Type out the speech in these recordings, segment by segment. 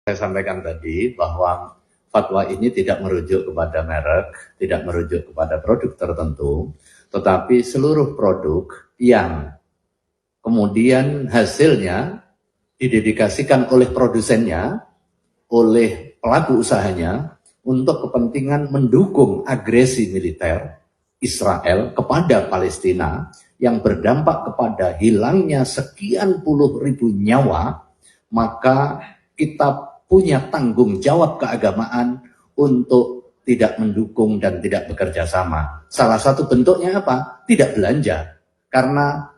Saya sampaikan tadi bahwa fatwa ini tidak merujuk kepada merek, tidak merujuk kepada produk tertentu, tetapi seluruh produk yang kemudian hasilnya didedikasikan oleh produsennya, oleh pelaku usahanya, untuk kepentingan mendukung agresi militer Israel kepada Palestina yang berdampak kepada hilangnya sekian puluh ribu nyawa, maka kita punya tanggung jawab keagamaan untuk tidak mendukung dan tidak bekerja sama. Salah satu bentuknya apa? Tidak belanja. Karena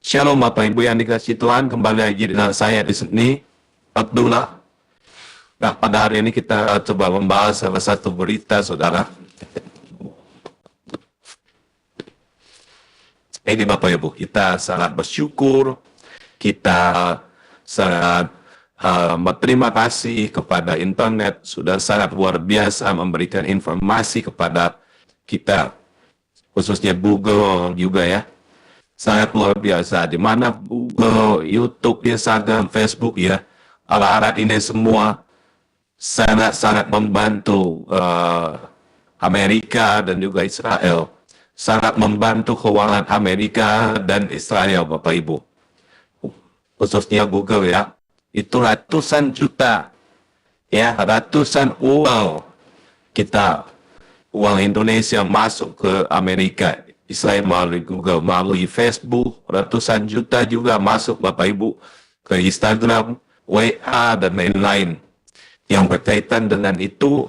Shalom Bapak Ibu yang dikasihi Tuhan, kembali lagi dengan saya di sini, Abdullah. Nah, pada hari ini kita coba membahas salah satu berita, saudara. Ini Bapak Ibu, kita sangat bersyukur, kita sangat berterima kasih kepada internet, sudah sangat luar biasa memberikan informasi kepada kita, khususnya Google juga ya. Sangat luar biasa, di mana Google, YouTube, Instagram, Facebook ya, alat-alat ini semua sangat-sangat membantu Amerika dan juga Israel, sangat membantu keuangan Amerika dan Israel, Bapak Ibu. Khususnya Google ya, itu ratusan juta, ya, ratusan uang kita, uang Indonesia masuk ke Amerika. Israel melalui Google, melalui Facebook, ratusan juta juga masuk Bapak Ibu ke Instagram, WA, dan lain-lain. Yang berkaitan dengan itu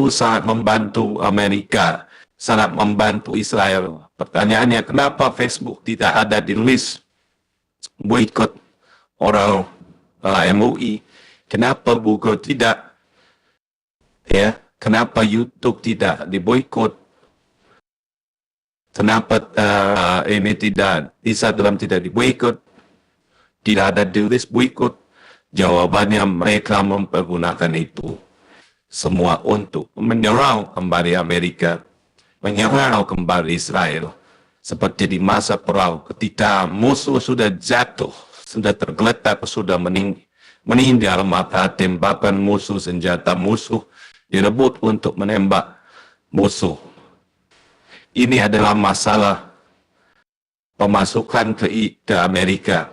sangat membantu Amerika, sangat membantu Israel. Pertanyaannya, kenapa Facebook tidak ada di list boikot orang MUI? Kenapa Google tidak? Ya, kenapa YouTube tidak diboikot? Kenapa ini tidak, Instagram tidak diboikot, tidak ada di list boikot? Jawabannya, mereka mempergunakan itu semua untuk menyerang kembali Amerika, menyerang kembali Israel. Seperti di masa perang, ketika musuh sudah jatuh, sudah tergeletak, sudah meninggal, maka tembakan musuh, senjata musuh direbut untuk menembak musuh. Ini adalah masalah pemasukan ke Amerika,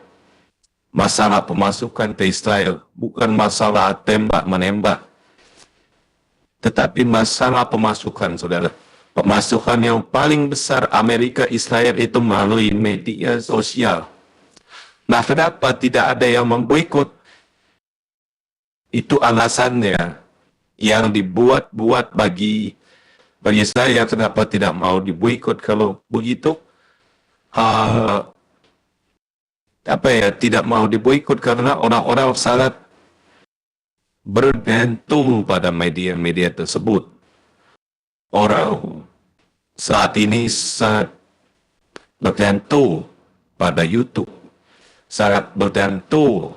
masalah pemasukan ke Israel, bukan masalah tembak-menembak, tetapi masalah pemasukan, saudara. Pemasukan yang paling besar Amerika Israel itu melalui media sosial. Nah, kenapa tidak ada yang memboikot? Itu alasannya yang dibuat-buat bagi saya, kenapa tidak mau diboikot kalau begitu? Tidak mau diboikot karena orang-orang sangat bergantung pada media-media tersebut. Orang saat ini sangat bergantung pada YouTube, sangat bergantung,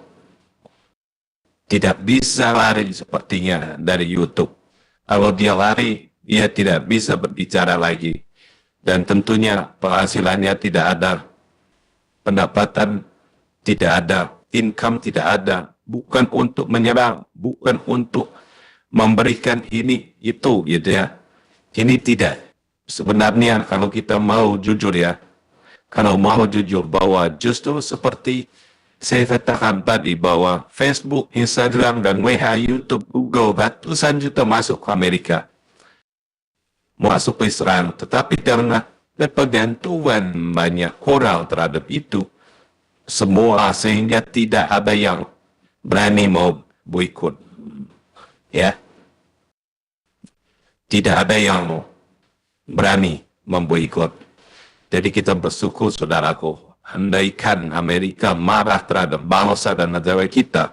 tidak bisa lari sepertinya dari YouTube. Kalau dia lari, dia tidak bisa berbicara lagi. Dan tentunya penghasilannya tidak ada, pendapatan tidak ada, income tidak ada. Bukan untuk menyerang, bukan untuk memberikan ini, itu, gitu ya. Ini tidak. Sebenarnya kalau kita mau jujur ya, kalau mau jujur bahwa justru seperti saya katakan tadi bahwa Facebook, Instagram, dan WA, YouTube, Google, ratusan juta masuk ke Amerika, masuk ke Israel, tetapi karena ketergantungan banyak orang terhadap itu semua, sehingga tidak ada yang berani mau boikot, ya, tidak ada yang berani memboikot. Jadi kita bersyukur, saudaraku, andaikan Amerika marah terhadap bangsa dan negara kita,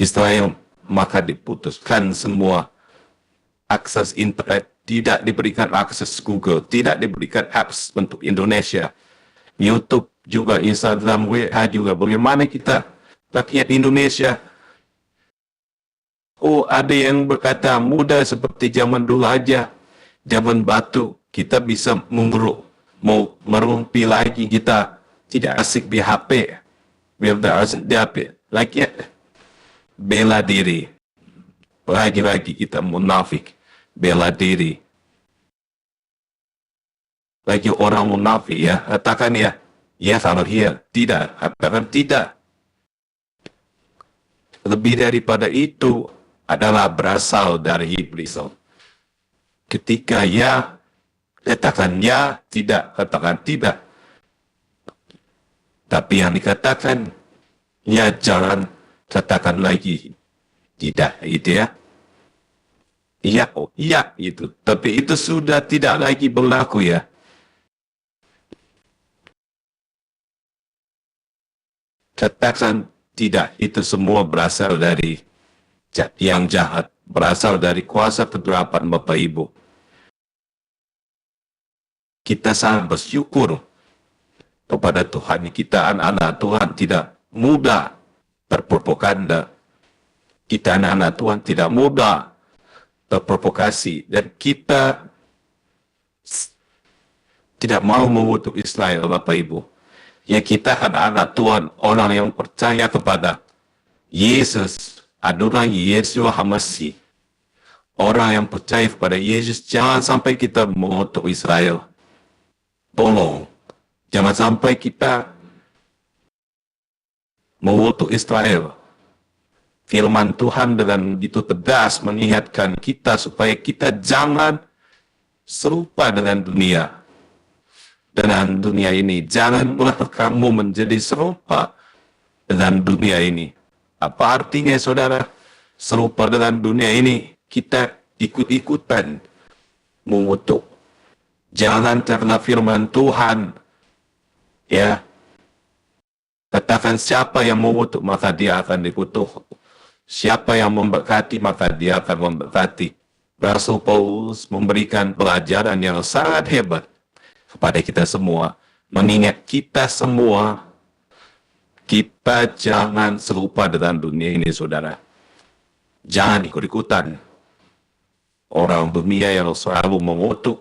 Israel, maka diputuskan semua akses internet, tidak diberikan akses Google, tidak diberikan apps untuk Indonesia. YouTube juga, Instagram, WA juga. Bagaimana kita rakyat Indonesia? Oh, ada yang berkata mudah seperti zaman dulu aja. Zaman batu, kita bisa mau merumpi lagi, kita tidak asik di HP. Biar tidak asik di HP. Rakyat bela diri. Lagi-lagi kita munafik. Bela diri. Lagi orang munafik ya, katakan ya, yes I'm here. Tidak, katakan tidak. Lebih daripada itu adalah berasal dari iblis. Ketika ya, katakan ya, tidak, katakan tidak. Tapi yang dikatakan, ya jangan katakan lagi tidak, itu ya. Iya, oh iya itu. Tapi itu sudah tidak lagi berlaku ya. Katakan tidak, itu semua berasal dari yang jahat, berasal dari kuasa kegelapan Bapak Ibu. Kita sangat bersyukur kepada Tuhan. Kita anak-anak Tuhan tidak mudah terprovokasi. Kita anak-anak Tuhan tidak mudah terprovokasi, dan kita tidak mau mengutuk Israel, Bapak Ibu. Ya, kita anak-anak Tuhan, orang yang percaya kepada Yesus, Adonai Yeshua HaMasih. Orang yang percaya kepada Yesus, jangan sampai kita mengutuk Israel. Tolong, jangan sampai kita mengutuk Israel. Firman Tuhan dengan itu tegas mengingatkan kita supaya kita jangan serupa dengan dunia. Dengan dunia ini, janganlah kamu menjadi serupa dengan dunia ini. Apa artinya, saudara? Serupa dengan dunia ini, kita ikut-ikutan mengutuk. Jangan karena firman Tuhan, ya, katakan siapa yang mengutuk maka dia akan dikutuk. Siapa yang memberkati maka dia akan memberkati. Rasul Paulus memberikan pelajaran yang sangat hebat kepada kita semua. Mengingat kita semua, kita jangan serupa dengan dunia ini, saudara. Jangan ikut-ikutan orang dunia yang selalu mengutuk.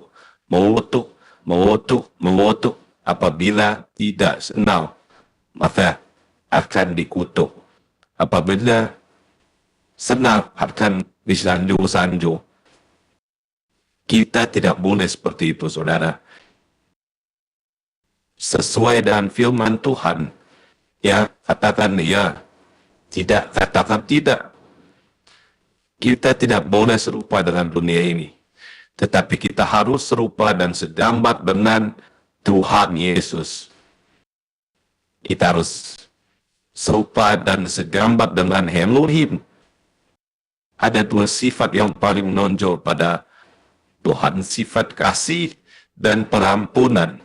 Apabila tidak senang, maka akan dikutuk. Apabila senang, akan disanjung-sanjung. Kita tidak boleh seperti itu, saudara. Sesuai dengan firman Tuhan, ya, katakan ya, tidak, katakan tidak. Kita tidak boleh serupa dengan dunia ini. Tetapi kita harus serupa dan segambar dengan Tuhan Yesus. Kita harus serupa dan segambar dengan Elohim. Ada dua sifat yang paling menonjol pada Tuhan, sifat kasih dan pengampunan.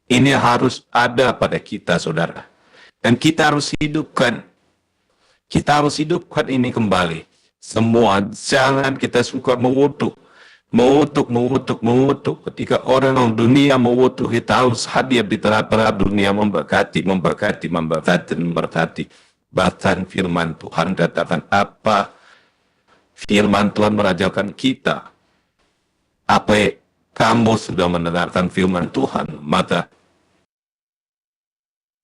Ini harus ada pada kita, saudara. Dan kita harus hidupkan. Kita harus hidupkan ini kembali. Semua, jangan kita suka mengutuk. Ketika orang dunia mengutuk, kita harus hadir di tengah-tengah dunia memberkati. Bahkan firman Tuhan katakan apa? Firman Tuhan mengajarkan kita. Apa kamu sudah mendengarkan firman Tuhan?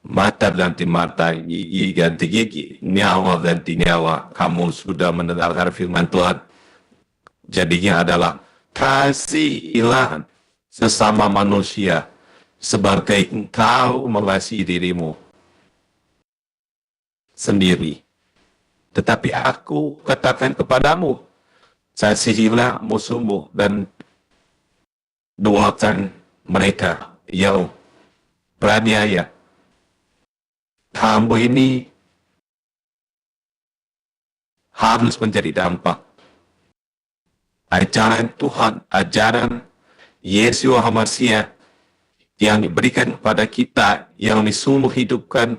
Mata ganti mata, gigi ganti gigi, nyawa ganti nyawa. Kamu sudah mendengarkan firman Tuhan. Jadinya adalah kasihilah sesama manusia sebagai engkau mengasihi dirimu sendiri. Tetapi aku katakan kepadamu, kasihilah musuhmu dan doakan mereka yang beraniaya. Kamu ini harus menjadi dampak ajaran Tuhan, ajaran Yeshua HaMasih yang diberikan kepada kita, yang disuruh hidupkan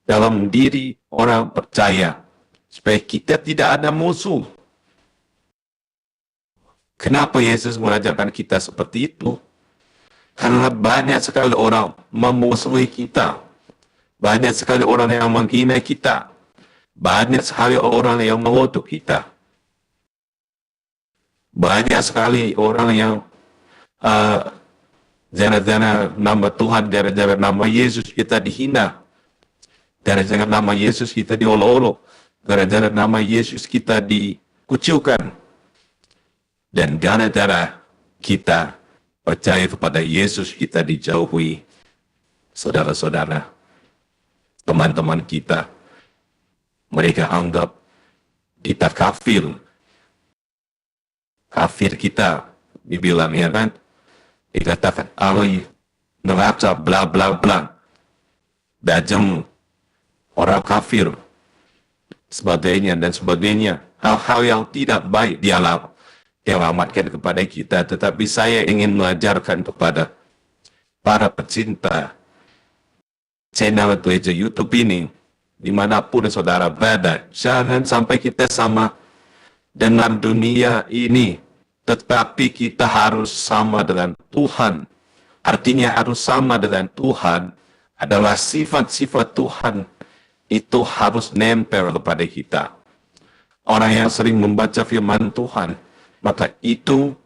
dalam diri orang percaya, supaya kita tidak ada musuh. Kenapa Yesus mengajarkan kita seperti itu? Karena banyak sekali orang memusuhi kita. Banyak sekali orang yang menghina kita. Banyak sekali orang yang mengutuk kita. Banyak sekali orang yang gara-gara nama Tuhan, gara-gara nama Yesus kita dihina. Gara-gara nama Yesus kita diolok-olok. Gara-gara nama Yesus kita dikucilkan. Dan gara-gara kita percaya kepada Yesus, kita dijauhi saudara-saudara, teman-teman kita. Mereka anggap kita kafir. Kafir kita, dibilang ya kan? Dikatakan ahli neraka bla bla bla. Dajjal orang kafir, sebagainya dan sebagainya. Hal-hal yang tidak baik dialamatkan kepada kita, tetapi saya ingin mengajarkan kepada para pecinta channel Gereja YouTube ini, dimanapun saudara berada, jangan sampai kita sama dengan dunia ini, tetapi kita harus sama dengan Tuhan. Artinya harus sama dengan Tuhan adalah sifat-sifat Tuhan itu harus nempel kepada kita. Orang yang sering membaca firman Tuhan, maka itu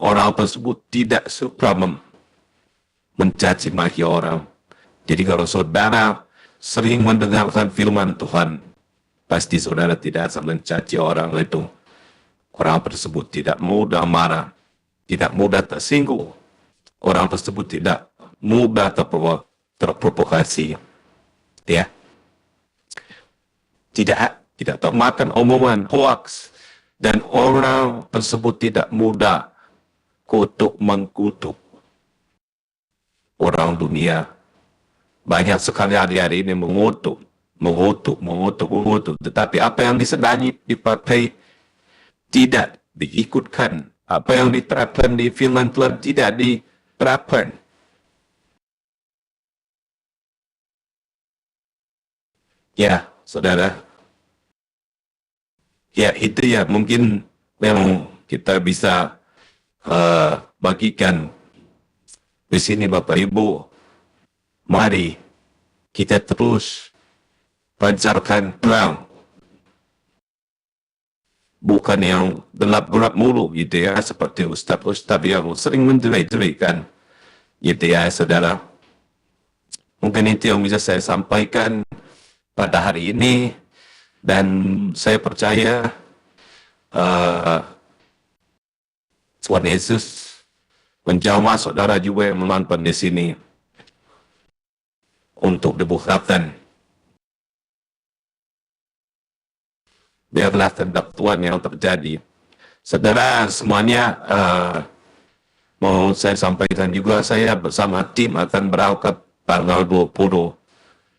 orang tersebut tidak suka mencaci maki orang. Jadi kalau saudara sering mendengarkan firman Tuhan, pasti saudara tidak akan mencaci orang itu. Orang tersebut tidak mudah marah, tidak mudah tersinggung. Orang tersebut tidak mudah terprovokasi. Ya. Tidak termakan omongan hoax. Dan orang tersebut tidak mudah mengkutuk orang dunia. Banyak sekali hari-hari ini mengutuk. Tetapi apa yang disedani dipakai tidak diikutkan. Apa yang diterapkan di firman Tuhan tidak diterapkan. Ya, saudara. Ya, itu ya mungkin yang kita bisa bagikan di sini Bapak Ibu. Mari kita terus pancarkan terang. Bukan yang gelap-gelap mulu gitu ya, seperti ustaz-ustaz yang sering menjerai-jeraikan gitu ya, saudara. Mungkin itu yang bisa saya sampaikan pada hari ini. Dan saya percaya Tuhan Yesus menjamah saudara juga yang menonton di sini untuk dibukakan. Biarlah kehendak Tuhan yang terjadi. Saudara semuanya, mau saya sampaikan juga, saya bersama tim akan berangkat tanggal 20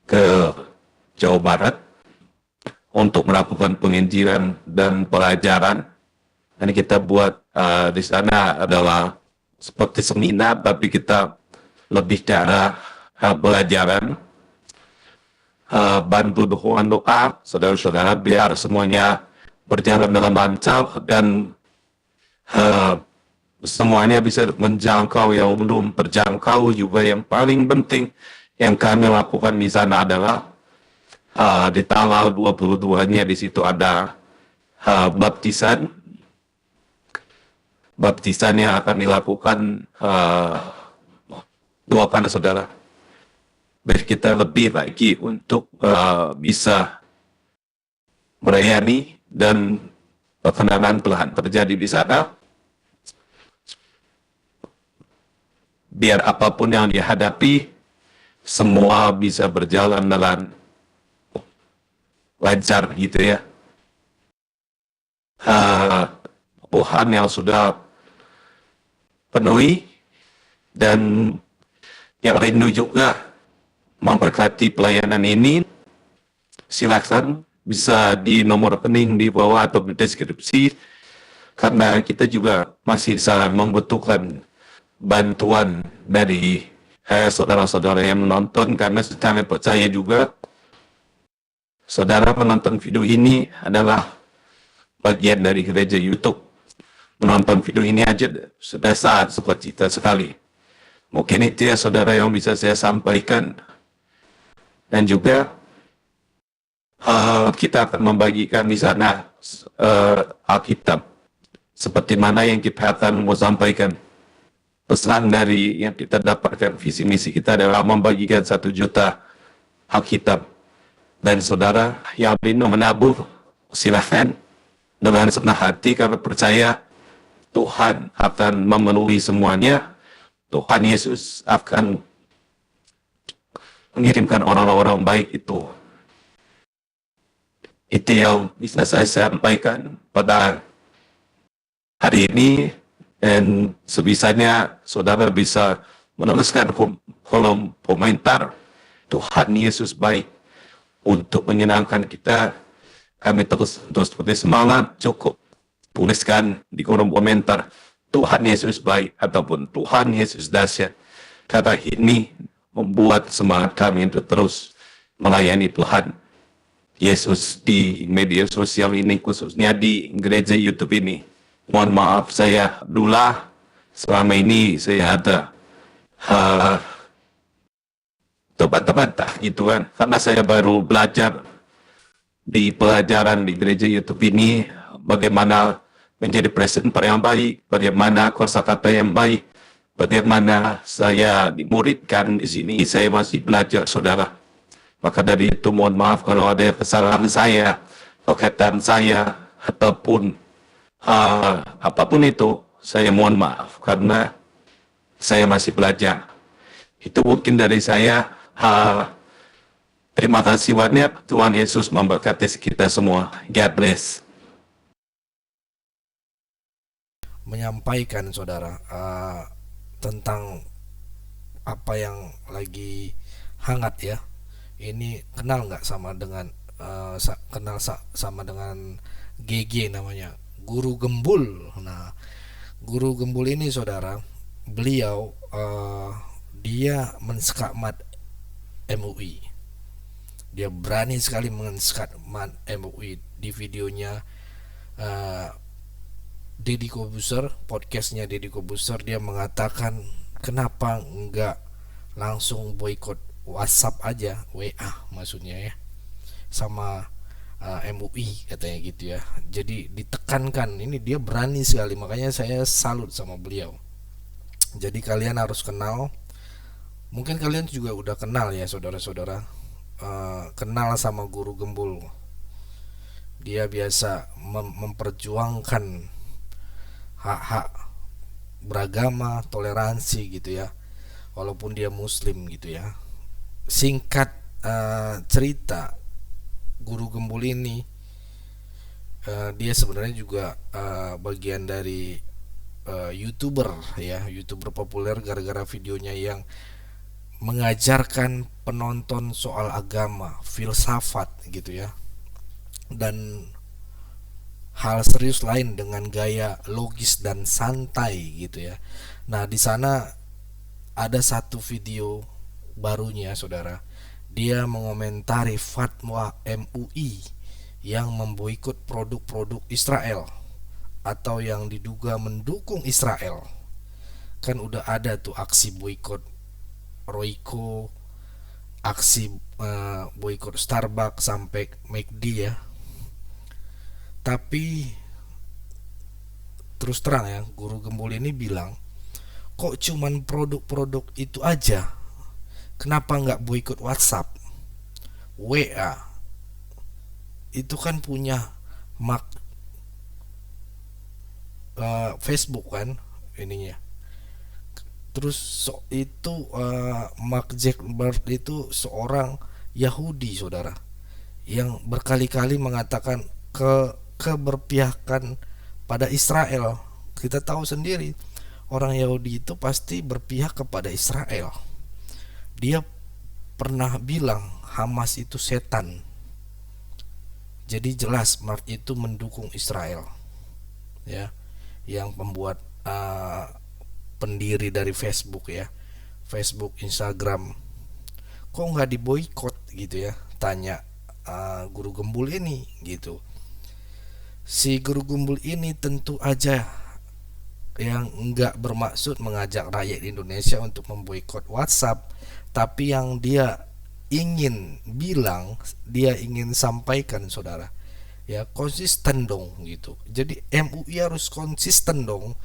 ke Jawa Barat untuk melakukan penginjilan dan pelajaran. Dan kita buat di sana adalah seperti seminar, tapi kita lebih cara pelajaran. Bantu dukungan doa, saudara-saudara, biar semuanya berjalan dengan lancar dan semuanya bisa menjangkau yang belum terjangkau juga. Yang paling penting yang kami lakukan di sana adalah di tanggal 22-nya di situ ada baptisan. Baptisan yang akan dilakukan doakan saudara. Biar kita lebih lagi untuk bisa melayani dan perkenanan Tuhan terjadi di sana. Biar apapun yang dihadapi, semua bisa berjalan dengan lancar gitu ya. Tuhan yang sudah penuhi dan yang rindu juga memberkati pelayanan ini. Silakan bisa di nomor rekening di bawah atau di deskripsi, karena kita juga masih sangat membutuhkan bantuan dari saudara-saudara yang menonton, karena secara percaya juga saudara menonton video ini adalah bagian dari gereja YouTube. Menonton video ini aja sudah sangat sukacita sekali. Mungkin itu ya saudara yang bisa saya sampaikan. Dan juga kita akan membagikan di sana Alkitab. Seperti mana yang kita akan mau sampaikan. Pesan dari yang kita dapatkan, visi misi kita adalah membagikan 1 juta Alkitab. Dan saudara yang rindu menabur, silahkan dengan senang hati karena percaya Tuhan akan memenuhi semuanya. Tuhan Yesus akan mengirimkan orang-orang baik itu. Itu yang bisa saya sampaikan pada hari ini, dan sebisanya saudara bisa menuliskan kolom komentar Tuhan Yesus baik untuk menyenangkan kita. Kami terus seperti semangat, cukup tuliskan di kolom komentar Tuhan Yesus baik ataupun Tuhan Yesus dahsyat. Kata ini membuat semangat kami untuk terus melayani Tuhan Yesus di media sosial ini, khususnya di gereja YouTube ini. Mohon maaf saya dulu selama ini saya ada tepat-tepat gitu kan, karena saya baru belajar di pelajaran di gereja YouTube ini bagaimana menjadi presenter yang baik, bagaimana kosakata yang baik, bagaimana saya dimuridkan di sini. Saya masih belajar, saudara. Maka dari itu mohon maaf kalau ada kesalahan saya, perkataan saya, ataupun apapun itu, saya mohon maaf karena saya masih belajar. Itu mungkin dari saya. Terima kasih banyak. Tuhan Yesus memberkati kita semua. God bless. Menyampaikan saudara tentang apa yang lagi hangat ya. Ini kenal nggak sama dengan sama dengan GG namanya, Guru Gembul. Nah, Guru Gembul ini saudara, beliau dia menskakmat MUI. Dia berani sekali menskakmat MUI. Di videonya Deddy Corbuzier, podcastnya Deddy Corbuzier, dia mengatakan kenapa enggak langsung boykot WhatsApp aja, WA maksudnya ya, sama MUI katanya gitu ya. Jadi ditekankan, ini dia berani sekali, makanya saya salut sama beliau. Jadi kalian harus kenal, mungkin kalian juga udah kenal ya saudara-saudara, kenal sama Guru Gembul. Dia biasa memperjuangkan hak-hak beragama, toleransi gitu ya, walaupun dia muslim gitu ya. Singkat cerita, Guru Gembul ini dia sebenarnya juga bagian dari YouTuber ya, YouTuber populer gara-gara videonya yang mengajarkan penonton soal agama, filsafat gitu ya, dan hal serius lain dengan gaya logis dan santai gitu ya. Nah, di sana ada satu video barunya saudara. Dia mengomentari fatwa MUI yang memboikot produk-produk Israel atau yang diduga mendukung Israel. Kan udah ada tuh aksi boikot Royco, aksi boikot Starbucks sampai McD ya. Tapi terus terang ya, Guru Gembul ini bilang, kok cuman produk-produk itu aja? Kenapa nggak boikot WhatsApp, WA? Itu kan punya Facebook kan ininya. Terus itu Mark Zuckerberg itu seorang Yahudi saudara, yang berkali-kali mengatakan keberpihakan pada Israel. Kita tahu sendiri orang Yahudi itu pasti berpihak kepada Israel. Dia pernah bilang Hamas itu setan. Jadi jelas Mark itu mendukung Israel ya, yang pembuat pendiri dari Facebook ya, Facebook, Instagram. Kok nggak diboikot gitu ya, tanya guru gembul ini gitu. Si guru gembul ini tentu aja yang enggak bermaksud mengajak rakyat Indonesia untuk memboikot WhatsApp, tapi yang dia ingin bilang, dia ingin sampaikan saudara, ya konsisten dong gitu. Jadi MUI harus konsisten dong.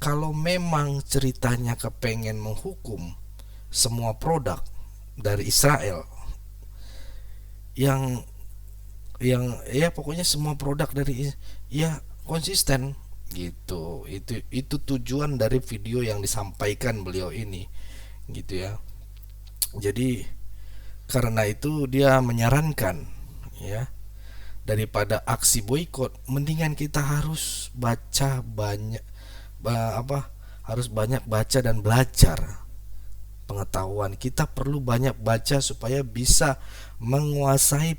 Kalau memang ceritanya kepengen menghukum semua produk dari Israel, yang ya pokoknya semua produk dari, ya konsisten gitu. Itu tujuan dari video yang disampaikan beliau ini gitu ya. Jadi karena itu dia menyarankan, ya, daripada aksi boykot, mendingan kita harus baca banyak, harus banyak baca dan belajar pengetahuan. Kita perlu banyak baca supaya bisa menguasai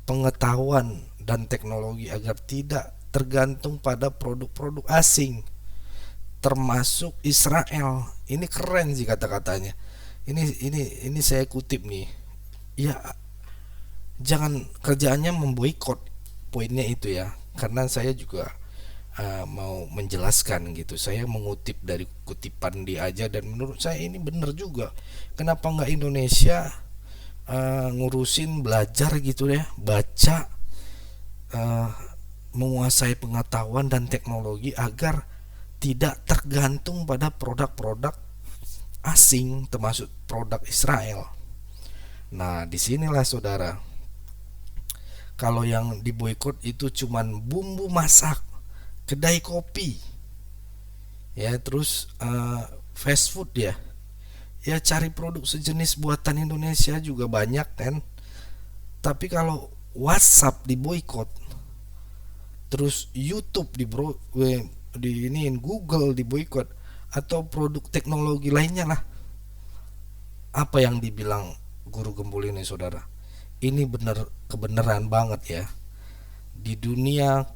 pengetahuan dan teknologi agar tidak tergantung pada produk-produk asing, termasuk Israel. Ini keren sih kata-katanya. Ini saya kutip nih. Ya, jangan kerjaannya memboikot, poinnya itu ya. Karena saya juga mau menjelaskan gitu. Saya mengutip dari kutipan dia aja, dan menurut saya ini benar juga. Kenapa nggak Indonesia ngurusin belajar gitu ya, baca, menguasai pengetahuan dan teknologi agar tidak tergantung pada produk-produk asing, termasuk produk Israel. Nah, disinilah saudara, kalau yang diboikot itu cuman bumbu masak, kedai kopi, ya, terus fast food ya. Ya cari produk sejenis buatan Indonesia juga banyak kan. Tapi kalau WhatsApp diboikot, terus YouTube diiniin, Google diboikot, atau produk teknologi lainnya lah, apa yang dibilang guru gembul ini saudara? Ini bener, kebenaran banget ya. Di dunia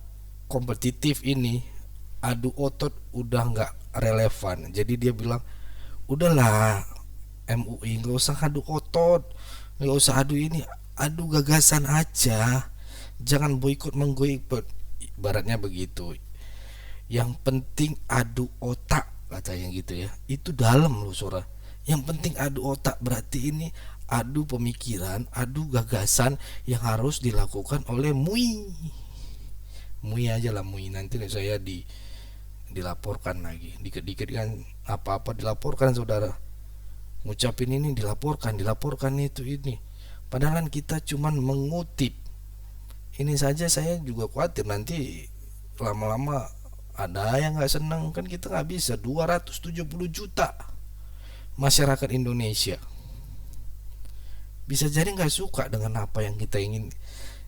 kompetitif ini adu otot udah nggak relevan. Jadi dia bilang, udahlah MUI, nggak usah adu otot, nggak usah adu ini, adu gagasan aja, jangan boikot menggoikot, ibaratnya begitu. Yang penting adu otak, katanya gitu ya. Itu dalam loh saudara. Yang penting adu otak, berarti ini adu pemikiran, adu gagasan yang harus dilakukan oleh MUI aja lah, MUI. Nanti saya dilaporkan lagi, dikit-dikit kan apa-apa dilaporkan saudara, ngucapin ini dilaporkan itu ini, padahal kan kita cuman mengutip. Ini saja saya juga khawatir nanti lama-lama ada yang nggak senang, kan kita nggak bisa. 270 juta masyarakat Indonesia bisa jadi nggak suka dengan apa yang kita ingin,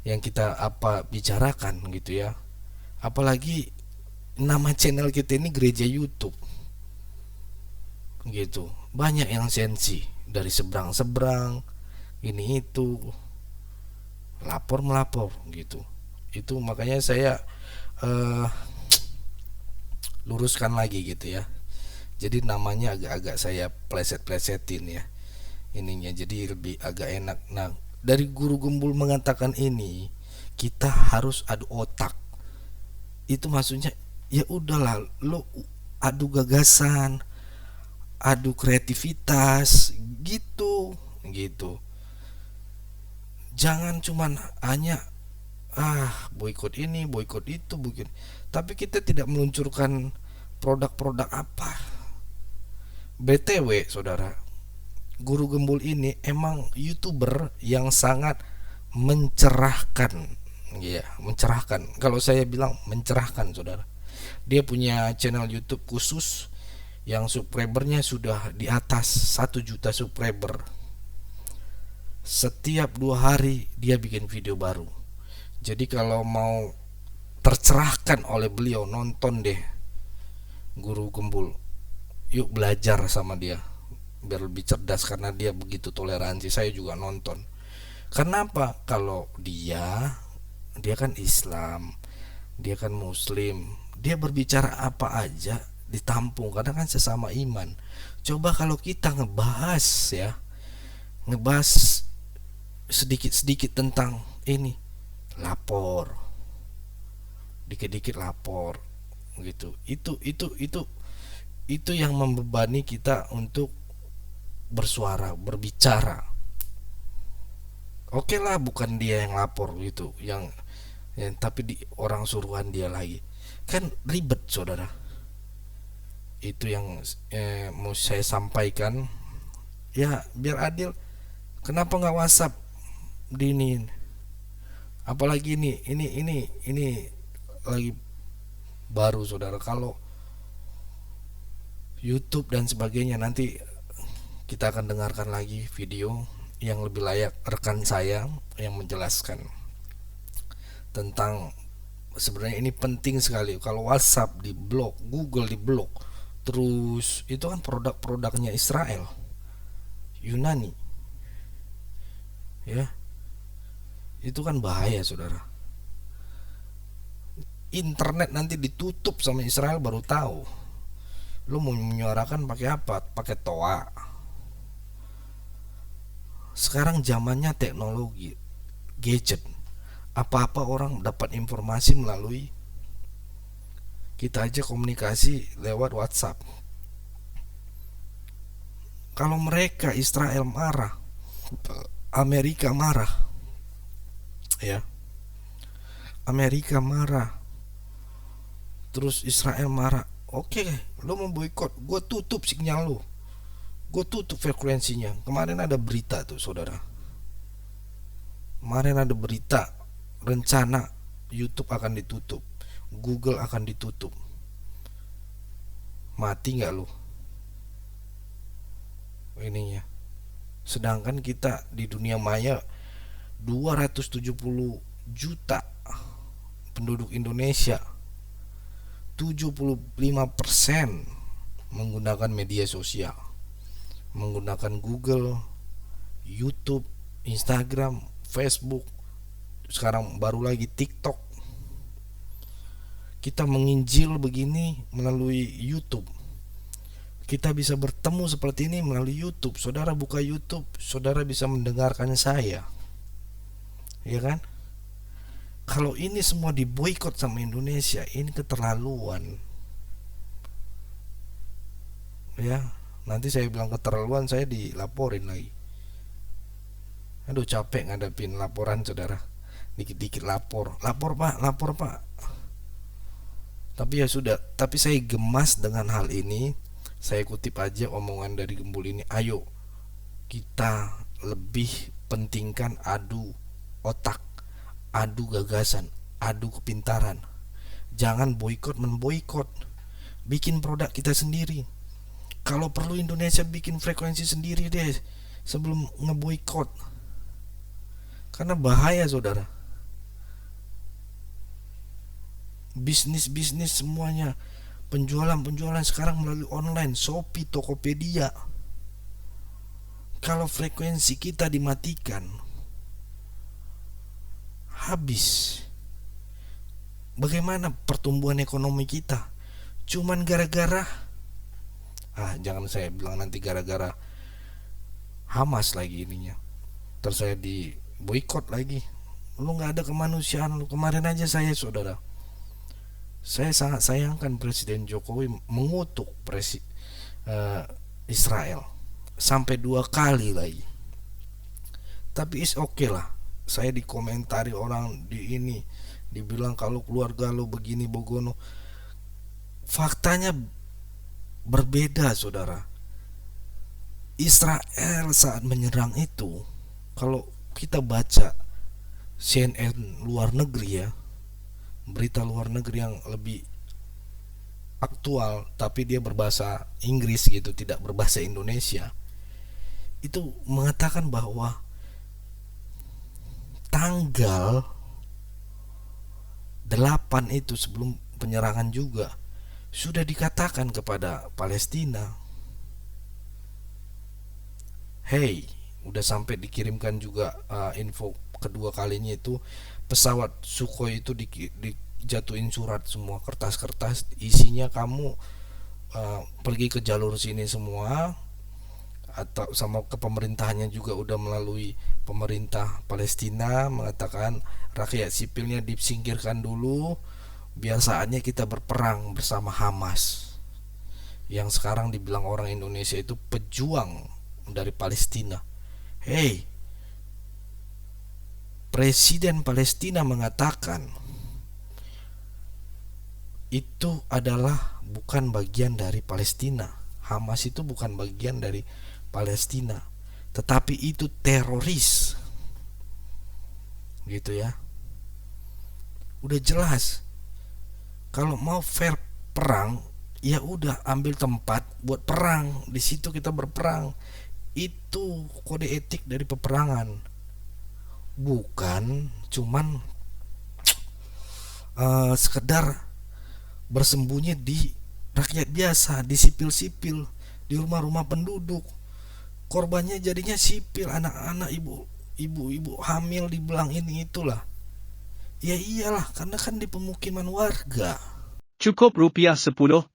yang kita bicarakan gitu ya. Apalagi nama channel kita ini gereja YouTube gitu, banyak yang sensi dari seberang ini itu, melapor gitu. Itu makanya saya luruskan lagi gitu ya. Jadi namanya agak-agak saya pleset-plesetin ya ininya, jadi lebih agak enak. Nah, dari guru gembul mengatakan ini kita harus adu otak, itu maksudnya ya udahlah, lo adu gagasan, adu kreativitas gitu. Jangan cuman hanya boikot ini, boikot itu, tapi kita tidak meluncurkan produk-produk apa. BTW saudara, guru gembul ini emang YouTuber yang sangat mencerahkan. Ya, mencerahkan. Kalau saya bilang mencerahkan saudara. Dia punya channel YouTube khusus yang subscribernya sudah di atas 1 juta subscriber. Setiap 2 hari dia bikin video baru. Jadi kalau mau tercerahkan oleh beliau, nonton deh guru gembul. Yuk belajar sama dia biar lebih cerdas, karena dia begitu toleransi. Saya juga nonton. Kenapa? Kalau dia kan Islam, dia kan Muslim, dia berbicara apa aja ditampung, karena kan sesama iman. Coba kalau kita ngebahas sedikit-sedikit tentang ini, lapor, dikit-dikit lapor gitu. Itu yang membebani kita untuk bersuara, berbicara. Oke lah, bukan dia yang lapor gitu, yang tapi di orang suruhan dia lagi, kan ribet saudara. Itu yang mau saya sampaikan ya, biar adil. Kenapa nggak WhatsApp dinin? Apalagi ini lagi baru saudara. Kalau YouTube dan sebagainya, nanti kita akan dengarkan lagi video yang lebih layak rekan saya yang menjelaskan tentang sebenarnya ini penting sekali. Kalau WhatsApp di blok, Google di blok, terus itu kan produk-produknya Israel, Yunani, ya itu kan bahaya saudara. Internet nanti ditutup sama Israel baru tahu. Lu mau menyuarakan pakai apa? Pakai toa. Sekarang zamannya teknologi, gadget. Apa-apa orang dapat informasi melalui, kita aja komunikasi lewat WhatsApp. Kalau mereka Israel marah, Amerika marah, ya, Amerika marah, terus Israel marah. Oke, lo mau boikot, gue tutup sinyal lo, gue tutup frekuensinya. Kemarin ada berita tuh saudara, kemarin ada berita rencana YouTube akan ditutup, Google akan ditutup. Mati nggak lo ininya? Sedangkan kita di dunia maya 270 juta penduduk Indonesia, 75% menggunakan media sosial, menggunakan Google, YouTube, Instagram, Facebook, sekarang baru lagi TikTok. Kita menginjil begini melalui YouTube. Kita bisa bertemu seperti ini melalui YouTube. Saudara buka YouTube, saudara bisa mendengarkan saya, ya kan? Kalau ini semua diboikot sama Indonesia, ini keterlaluan. Ya, nanti saya bilang keterlaluan, saya dilaporin lagi. Aduh, capek ngadepin laporan saudara. Dikit-dikit lapor pak, lapor pak. Tapi ya sudah, tapi saya gemas dengan hal ini. Saya kutip aja omongan dari Gembul ini. Ayo kita lebih pentingkan adu otak, adu gagasan, adu kepintaran. Jangan boikot memboikot. Bikin produk kita sendiri. Kalau perlu Indonesia bikin frekuensi sendiri deh sebelum ngeboikot. Karena bahaya saudara. Bisnis semuanya, penjualan sekarang melalui online, Shopee, Tokopedia. Kalau frekuensi kita dimatikan, habis. Bagaimana pertumbuhan ekonomi kita? Cuman gara-gara jangan saya bilang nanti gara-gara Hamas lagi ininya. Terus saya di boikot lagi. Lu nggak ada kemanusiaan lu. Kemarin aja saya saudara, saya sangat sayangkan Presiden Jokowi mengutuk Israel sampai 2 kali lagi. Tapi is okay lah. Saya dikomentari orang di ini, dibilang kalau keluarga lo begini bogono. Faktanya berbeda saudara. Israel saat menyerang itu, kalau kita baca CNN luar negeri ya, berita luar negeri yang lebih aktual tapi dia berbahasa Inggris gitu, tidak berbahasa Indonesia, itu mengatakan bahwa tanggal 8 itu sebelum penyerangan juga sudah dikatakan kepada Palestina, hey, udah sampai dikirimkan juga info kedua kalinya itu pesawat Sukhoi itu dijatuhin surat semua, kertas-kertas isinya kamu pergi ke jalur sini semua, atau sama ke pemerintahannya juga udah melalui pemerintah Palestina mengatakan rakyat sipilnya disingkirkan dulu, biar saatnya kita berperang bersama Hamas, yang sekarang dibilang orang Indonesia itu pejuang dari Palestina. Hey, Presiden Palestina mengatakan itu adalah bukan bagian dari Palestina. Hamas itu bukan bagian dari Palestina, tetapi itu teroris. Gitu ya. Udah jelas. Kalau mau fair perang, ya udah ambil tempat buat perang, di situ kita berperang. Itu kode etik dari peperangan. Bukan cuman sekedar bersembunyi di rakyat biasa, di sipil-sipil, di rumah-rumah penduduk. Korbannya jadinya sipil, anak-anak, ibu-ibu hamil dibilang ini itulah. Ya iyalah, karena kan di pemukiman warga. Cukup rupiah 10,000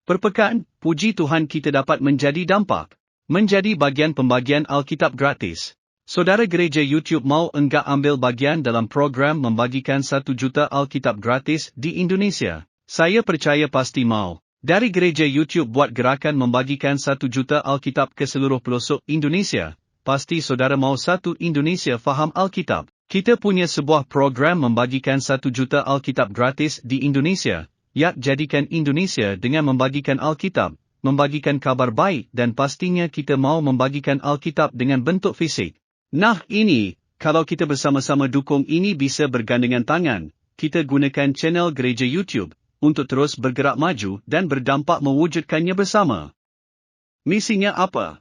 per pekan. Puji Tuhan kita dapat menjadi dampak, menjadi bagian pembagian Alkitab gratis. Saudara gereja YouTube mau enggak ambil bagian dalam program membagikan 1 juta Alkitab gratis di Indonesia? Saya percaya pasti mau. Dari gereja YouTube buat gerakan membagikan 1 juta Alkitab ke seluruh pelosok Indonesia, pasti saudara mau satu Indonesia faham Alkitab. Kita punya sebuah program membagikan 1 juta Alkitab gratis di Indonesia. Yak jadikan Indonesia dengan membagikan Alkitab, membagikan kabar baik, dan pastinya kita mau membagikan Alkitab dengan bentuk fisik. Nah ini, kalau kita bersama-sama dukung ini bisa bergandengan tangan, kita gunakan channel gereja YouTube untuk terus bergerak maju dan berdampak mewujudkannya bersama. Misinya apa?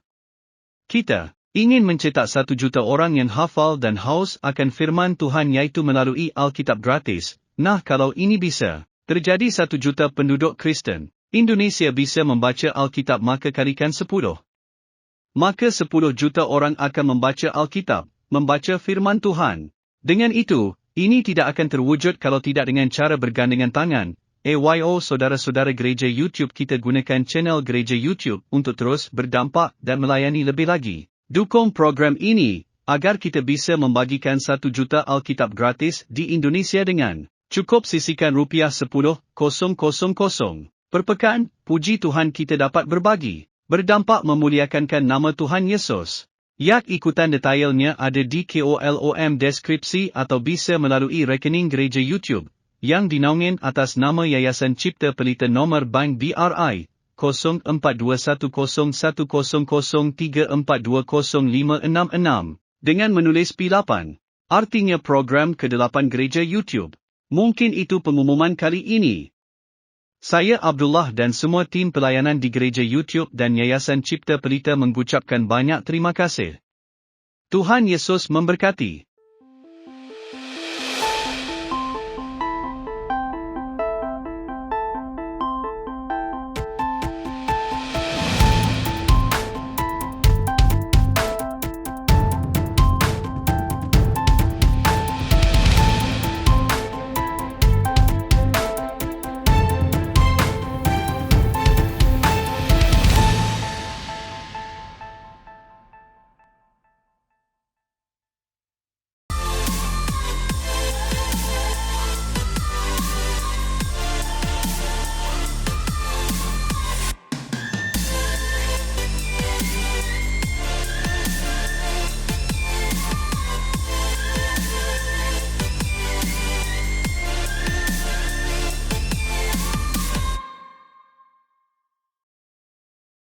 Kita ingin mencetak 1 juta orang yang hafal dan haus akan firman Tuhan, yaitu melalui Alkitab gratis. Nah kalau ini bisa terjadi, 1 juta penduduk Kristen Indonesia bisa membaca Alkitab, maka kalikan 10. Maka 10 juta orang akan membaca Alkitab, membaca firman Tuhan. Dengan itu, ini tidak akan terwujud kalau tidak dengan cara bergandengan tangan. Saudara-saudara gereja YouTube, kita gunakan channel gereja YouTube untuk terus berdampak dan melayani lebih lagi. Dukung program ini, agar kita bisa membagikan 1 juta Alkitab gratis di Indonesia dengan cukup sisihkan rupiah 10,000 per pekan. Puji Tuhan kita dapat berbagi, berdampak memuliakan nama Tuhan Yesus. Yak ikutan detailnya ada di kolom deskripsi atau bisa melalui rekening gereja YouTube yang dinaungin atas nama Yayasan Cipta Pelita nomor bank BRI 04211003420566 dengan menulis P8, artinya program ke-8 gereja YouTube. Mungkin itu pengumuman kali ini. Saya Abdullah dan semua tim pelayanan di gereja YouTube dan Yayasan Cipta Pelita mengucapkan banyak terima kasih. Tuhan Yesus memberkati.